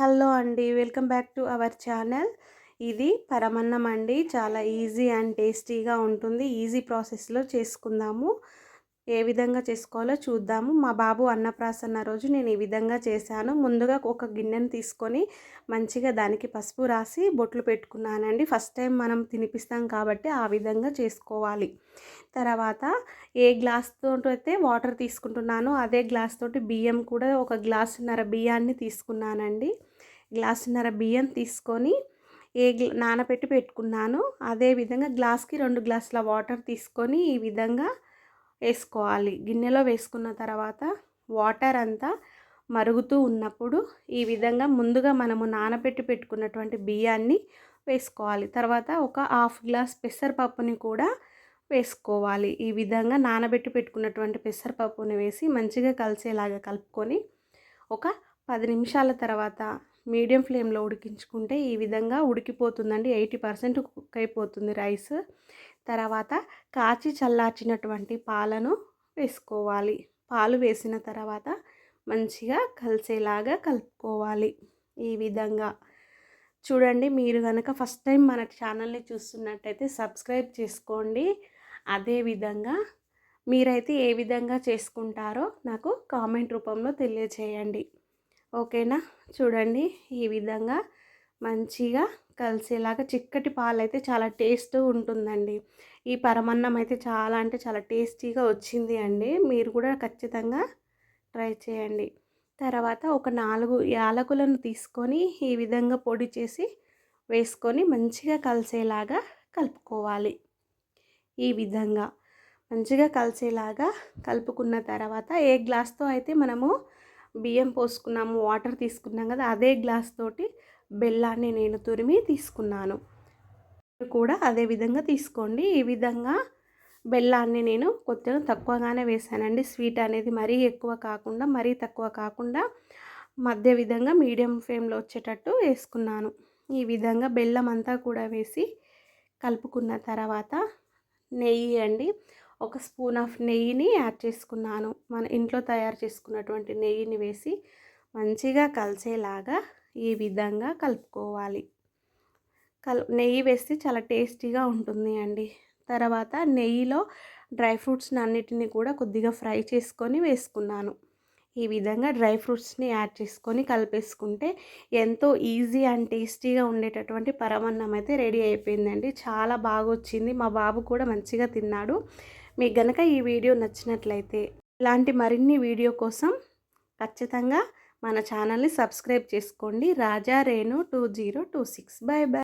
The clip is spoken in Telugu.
హలో అండి, welcome back to our channel. ఇది పరమన్నం అండి. చాలా ఈజీ అండ్ టేస్టీగా ఉంటుంది. ఈజీ ప్రాసెస్లో చేసుకుందాము. ఏ విధంగా చేసుకోవాలో చూద్దాము. మా బాబు అన్నప్రాసన్న రోజు నేను ఈ విధంగా చేశాను. ముందుగా ఒక గిన్నెను తీసుకొని మంచిగా దానికి పసుపు రాసి బొట్లు పెట్టుకున్నానండి. ఫస్ట్ టైం మనం తినిపిస్తాం కాబట్టి ఆ విధంగా చేసుకోవాలి. తర్వాత ఏ గ్లాస్తో అయితే వాటర్ తీసుకుంటున్నానో అదే గ్లాస్ తోటి బియ్యం కూడా ఒక గ్లాసున్నర బియ్యాన్ని తీసుకున్నానండి. గ్లాసున్నర బియ్యం తీసుకొని నానబెట్టి పెట్టుకున్నాను. అదేవిధంగా గ్లాస్కి 2 గ్లాసుల వాటర్ తీసుకొని ఈ విధంగా వేసుకోవాలి. గిన్నెలో వేసుకున్న తర్వాత వాటర్ అంతా మరుగుతూ ఉన్నప్పుడు ఈ విధంగా ముందుగా మనము నానబెట్టి పెట్టుకున్నటువంటి బియ్యాన్ని వేసుకోవాలి. తర్వాత ఒక హాఫ్ గ్లాస్ పెసరపప్పుని కూడా వేసుకోవాలి. ఈ విధంగా నానబెట్టి పెట్టుకున్నటువంటి పెసరపప్పుని వేసి మంచిగా కలిసేలాగా కలుపుకొని ఒక 10 నిమిషాల తర్వాత మీడియం ఫ్లేమ్లో ఉడికించుకుంటే ఈ విధంగా ఉడికిపోతుందండి. 80% కుక్ అయిపోతుంది రైస్. తర్వాత కాచి చల్లార్చినటువంటి పాలను వేసుకోవాలి. పాలు వేసిన తర్వాత మంచిగా కలిసేలాగా కలుపుకోవాలి. ఈ విధంగా చూడండి. మీరు కనుక ఫస్ట్ టైం మన ఛానల్ని చూస్తున్నట్టయితే సబ్స్క్రైబ్ చేసుకోండి. అదేవిధంగా మీరైతే ఏ విధంగా చేసుకుంటారో నాకు కామెంట్ రూపంలో తెలియచేయండి. ఓకేనా? చూడండి, ఈ విధంగా మంచిగా కలిసేలాగా చిక్కటి పాలు అయితే చాలా టేస్ట్ ఉంటుందండి. ఈ పరమన్నం అయితే చాలా అంటే చాలా టేస్టీగా వచ్చింది అండి. మీరు కూడా ఖచ్చితంగా ట్రై చేయండి. తర్వాత ఒక 4 యాలకులను తీసుకొని ఈ విధంగా పొడి చేసి వేసుకొని మంచిగా కలిసేలాగా కలుపుకోవాలి. ఈ విధంగా మంచిగా కలిసేలాగా కలుపుకున్న తర్వాత ఏ గ్లాస్తో అయితే మనము బియ్యం పోసుకున్నాము, వాటర్ తీసుకున్నాం కదా, అదే గ్లాస్ తోటి బెల్లాన్ని నేను తురిమి తీసుకున్నాను. కూడా అదే విధంగా తీసుకోండి. ఈ విధంగా బెల్లాన్ని నేను కొద్దిగా తక్కువగానే వేసానండి. స్వీట్ అనేది మరీ ఎక్కువ కాకుండా మరీ తక్కువ కాకుండా మధ్య విధంగా మీడియం ఫ్లేమ్లో వచ్చేటట్టు వేసుకున్నాను. ఈ విధంగా బెల్లం అంతా కూడా వేసి కలుపుకున్న తర్వాత నెయ్యి అండి, ఒక స్పూన్ ఆఫ్ నెయ్యిని యాడ్ చేసుకున్నాను. మన ఇంట్లో తయారు చేసుకున్నటువంటి నెయ్యిని వేసి మంచిగా కలిసేలాగా ఈ విధంగా కలుపుకోవాలి. నెయ్యి వేస్తే చాలా టేస్టీగా ఉంటుంది అండి. తర్వాత నెయ్యిలో డ్రై ఫ్రూట్స్ని అన్నిటిని కూడా కొద్దిగా ఫ్రై చేసుకొని వేసుకున్నాను. ఈ విధంగా డ్రై ఫ్రూట్స్ని యాడ్ చేసుకొని కలిపేసుకుంటే ఎంతో ఈజీ అండ్ టేస్టీగా ఉండేటటువంటి పరమన్నం అయితే రెడీ అయిపోయిందండి. చాలా బాగా వచ్చింది. మా బాబు కూడా మంచిగా తిన్నాడు. మీకు గనక ఈ వీడియో నచ్చినట్లయితే ఇలాంటి మరిన్ని వీడియో కోసం ఖచ్చితంగా మన ఛానల్ని సబ్స్క్రైబ్ చేసుకోండి. రాజా రేణు 2026. Bye bye.